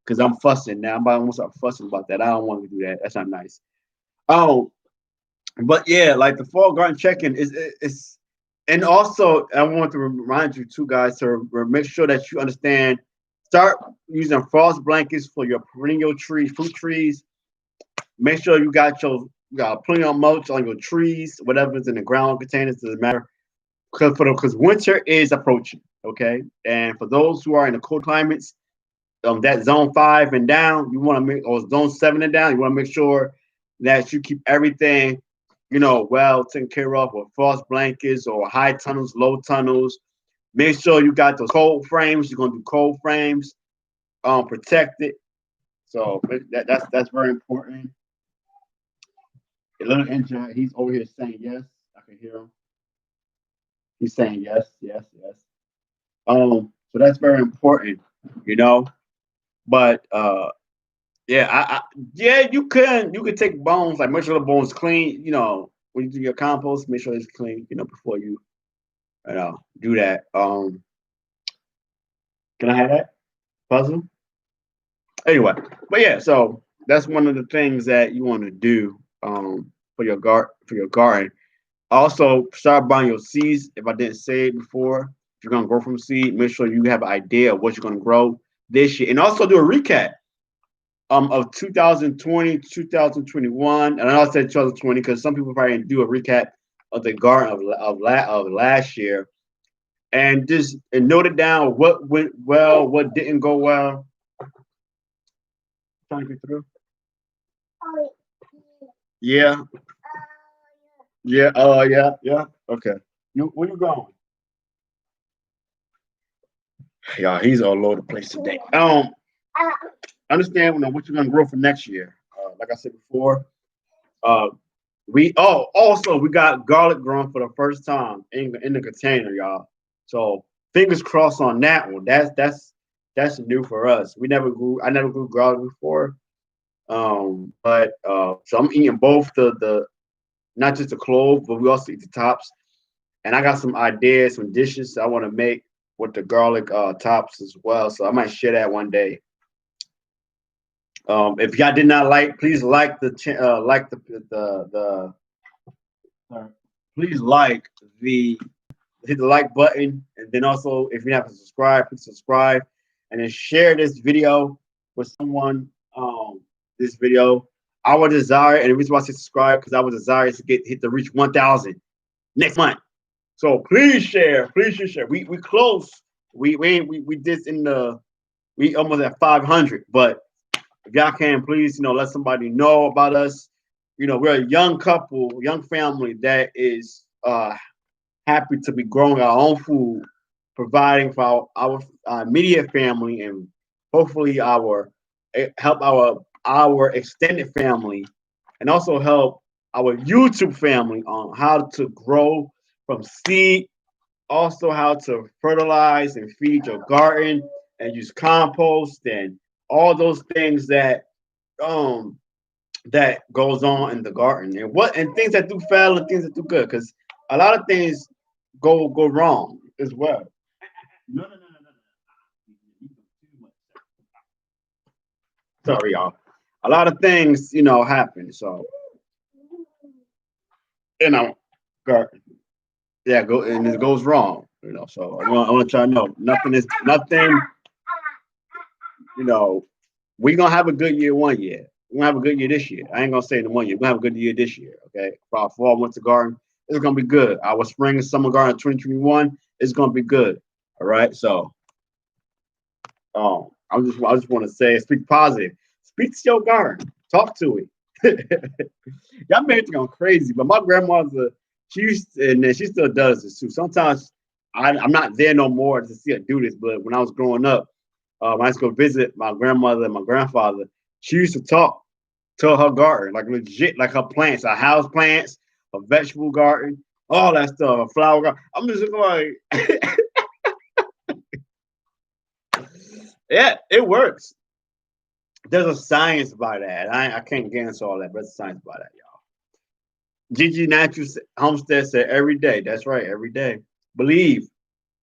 because I'm fussing now. I'm about to start fussing about that. I don't want to do that. That's not nice. Oh, but yeah, like the fall garden check-in is, and also I want to remind you two guys to make sure that you understand. Start using frost blankets for your perennial trees, fruit trees. Make sure you got plenty of mulch on your trees, whatever's in the ground containers. Doesn't matter because winter is approaching. Okay, and for those who are in the cold climates, that zone 5 and down, you want to make or zone 7 and down, you want to make sure that you keep everything, well taken care of with frost blankets or high tunnels, low tunnels. Make sure you got those cold frames. You're gonna do cold frames, protect it. So that's very important. A little engine, he's over here saying yes. I can hear him. He's saying yes, yes, yes. So that's very important, you know. But yeah, yeah, you can take bones, like make sure the bones clean. When you do your compost, make sure it's clean. Before you do that. Can I have that puzzle? Anyway, but yeah, so that's one of the things that you want to do for your garden. Also, start buying your seeds. If I didn't say it before, if you're gonna grow from seed, make sure you have an idea of what you're gonna grow this year, and also do a recap of 2020, 2021, and I know I said 2020 because some people probably didn't do a recap of the garden of last year, and just and note it down what went well, what didn't go well. Trying to get through. Yeah, yeah, yeah, yeah. Okay. Where you going? Yeah, he's all over the place today. Understand what you're gonna grow for next year. Like I said before, uh, also we got garlic growing for the first time in the container, y'all. So fingers crossed on that one. That's new for us. I never grew garlic before. But so I'm eating both the not just the clove, but we also eat the tops. And I got some ideas, some dishes I want to make with the garlic tops as well. So I might share that one day. If y'all did not like, please like uh, please like the hit the like button, and then also if you haven't subscribed, please subscribe, and then share this video with someone. This video, our desire, and the reason why I say subscribe because our desire is to hit to reach 1,000 next month. So please share, share. We close. We did in the we almost at 500, but if y'all can, please, let somebody know about us. We're a young couple, young family that is happy to be growing our own food, providing for our immediate family, and hopefully help our extended family, and also help our YouTube family on how to grow from seed, also how to fertilize and feed your garden and use compost and all those things um that goes on in the garden, and things that do fail and things that do good, because a lot of things go wrong as well. No, no, no, no, no, no. Sorry, y'all. A lot of things happen. So you know, gar- yeah, go and it goes wrong. So I want y'all to know nothing. You know, we gonna have a good year one year. We're gonna have a good year this year. I ain't gonna say in the one year. We're gonna have a good year this year. Okay. For our fall, winter garden, it's gonna be good. Our spring and summer garden 2021 is gonna be good. All right. So I just want to say, speak positive. Speak to your garden. Talk to it. Y'all may think I'm crazy, but my grandmother, and then she still does this too. Sometimes I'm not there no more to see her do this, but when I was growing up, when I used to go visit my grandmother and my grandfather, she used to talk to her garden, like legit, like her plants, her house plants, her vegetable garden, all that stuff, a flower garden. I'm just like, yeah, it works. There's a science by that. I can't get into all that, but there's a science by that, y'all. Gigi Natural Homestead said every day. That's right, every day. Believe,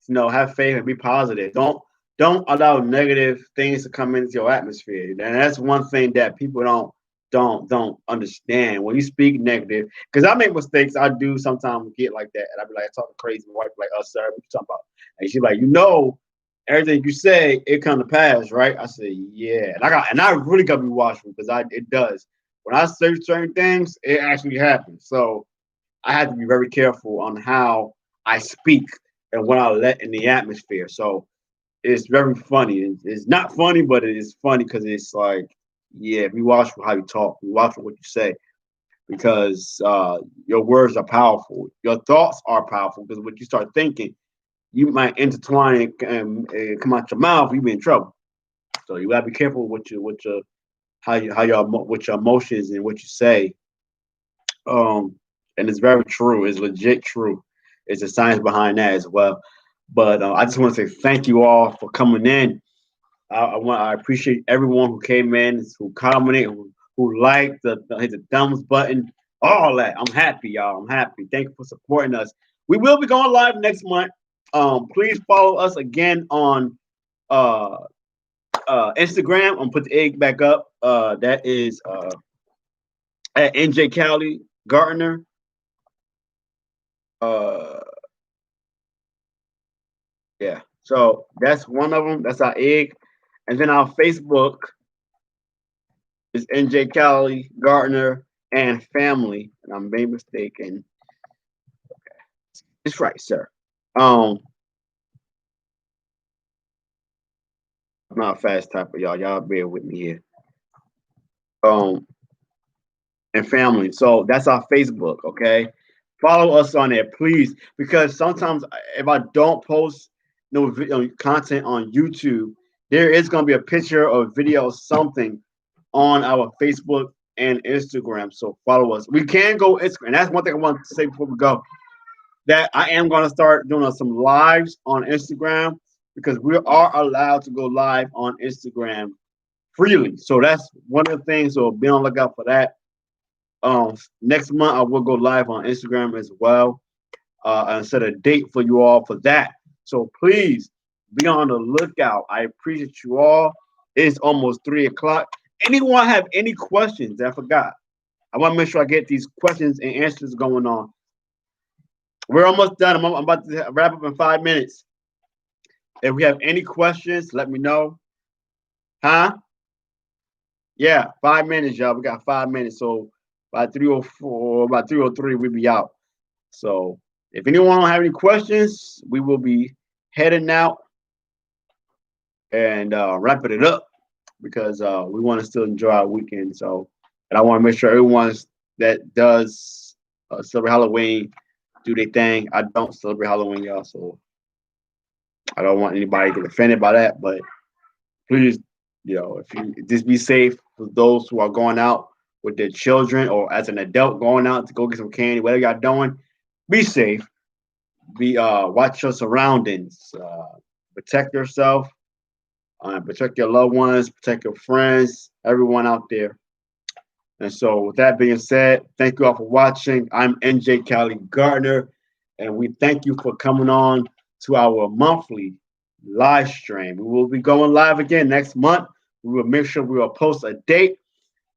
have faith and be positive. Don't allow negative things to come into your atmosphere. And that's one thing that people don't understand. When you speak negative, because I make mistakes, I do sometimes get like that, and I be like talking crazy. My wife be like, "Oh, sir, what you talking about?" And she's like, everything you say, it come to pass, right? I say, yeah, and I really got to be watchful because it does. When I say certain things, it actually happens. So I had to be very careful on how I speak and what I let in the atmosphere. So it's very funny. It's not funny, but it is funny because it's like, yeah, be watchful how you talk, be watchful what you say, because your words are powerful. Your thoughts are powerful because what you start thinking, you might intertwine and come out your mouth, you be in trouble. So you gotta be careful with your with your emotions and what you say. Um, and it's very true. It's legit true. It's the science behind that as well. But I just want to say thank you all for coming in. I appreciate everyone who came in, who commented, who liked hit the thumbs button, all that. I'm happy, y'all. I'm happy. Thank you for supporting us. We will be going live next month. Please follow us again on uh, Instagram. I'm gonna put the egg back up. That is at NJ Cali Gardner. Uh, yeah. So that's one of them. That's our egg. And then our Facebook is NJ Cali Gardner and family. And I'm made mistaken. It's right, sir. Um, I'm not a fast typer, y'all. Y'all bear with me here. Um, and family. So that's our Facebook. Okay, follow us on there, please, because sometimes if I don't post no video content on YouTube, there is gonna be a picture or video or something on our Facebook and Instagram. So follow us. We can go Instagram. That's one thing I want to say before we go. That I am gonna start doing some lives on Instagram because we are allowed to go live on Instagram freely. So that's one of the things. So be on the lookout for that. Next month I will go live on Instagram as well, and set a date for you all for that. So please be on the lookout. I appreciate you all. It's almost 3 o'clock. Anyone have any questions? I forgot. I want to make sure I get these questions and answers going on. We're almost done. I'm about to wrap up in 5 minutes. If we have any questions, let me know. Huh? Yeah, 5 minutes, y'all. We got 5 minutes. So by 3:04, by 3:03, we'll be out. So if anyone don't have any questions, we will be heading out and wrapping it up because we want to still enjoy our weekend. So, and I want to make sure everyone that does celebrate Halloween do their thing. I don't celebrate Halloween, y'all, so I don't want anybody to get offended by that. But please, if you just be safe for those who are going out with their children or as an adult going out to go get some candy, whatever y'all doing, be safe. Be watch your surroundings. Protect yourself. Protect your loved ones. Protect your friends. Everyone out there. And so, with that being said, thank you all for watching. I'm NJ Cali Gardner, and we thank you for coming on to our monthly live stream. We will be going live again next month. We will make sure we will post a date.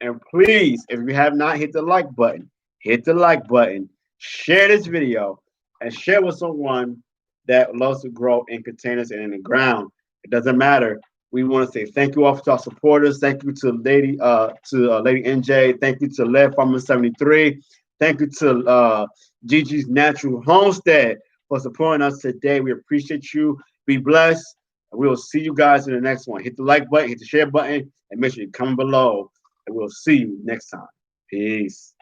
And please, if you have not hit the like button, hit the like button, share this video, and share with someone that loves to grow in containers and in the ground. It doesn't matter. We want to say thank you all for our supporters. Thank you to Lady NJ. Thank you to Lead Farmer 73. Thank you to Gigi's Natural Homestead for supporting us today. We appreciate you. Be blessed. And we will see you guys in the next one. Hit the like button, hit the share button, and make sure you comment below. And we'll see you next time. Peace.